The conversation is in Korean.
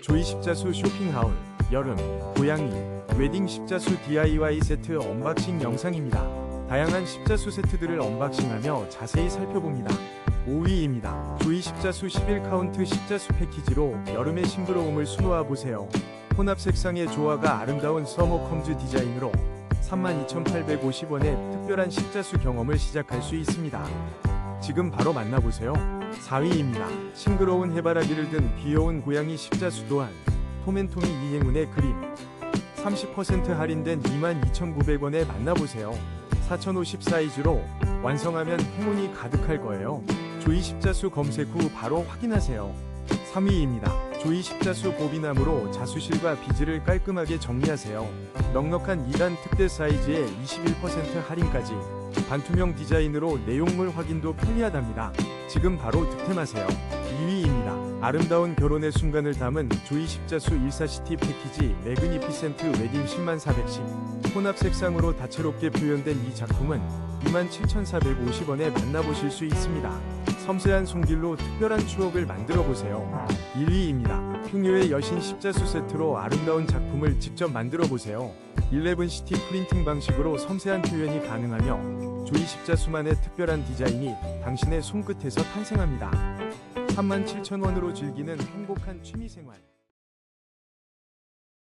조이 십자수 쇼핑하울, 여름, 고양이, 웨딩 십자수 DIY 세트 언박싱 영상입니다. 다양한 십자수 세트들을 언박싱하며 자세히 살펴봅니다. 5위입니다. 조이 십자수 11카운트 십자수 패키지로 여름의 싱그러움을 수놓아보세요. 혼합 색상의 조화가 아름다운 서머 컴즈 디자인으로 32,850원의 특별한 십자수 경험을 시작할 수 있습니다. 지금 바로 만나보세요. 4위입니다. 싱그러운 해바라기를 든 귀여운 고양이 십자수 또한 톰앤토미 이행운의 그림 30% 할인된 22,900원에 만나보세요. 4050 사이즈로 완성하면 행운이 가득할 거예요. 조이 십자수 검색 후 바로 확인하세요. 3위입니다. 조이 십자수 보비나무로 자수실과 비즈를 깔끔하게 정리하세요. 넉넉한 2단 특대 사이즈에 21% 할인까지 반투명 디자인으로 내용물 확인도 편리하답니다. 지금 바로 득템하세요. 2위입니다. 아름다운 결혼의 순간을 담은 조이 십자수 14시티 패키지 매그니피센트 웨딩 10410 혼합 색상으로 다채롭게 표현된 이 작품은 27,450원에 만나보실 수 있습니다. 섬세한 손길로 특별한 추억을 만들어보세요. 1위입니다. 풍요의 여신 십자수 세트로 아름다운 작품을 직접 만들어보세요. 11시티 프린팅 방식으로 섬세한 표현이 가능하며 조이 십자수만의 특별한 디자인이 당신의 손끝에서 탄생합니다. 37,000원으로 즐기는 행복한 취미생활.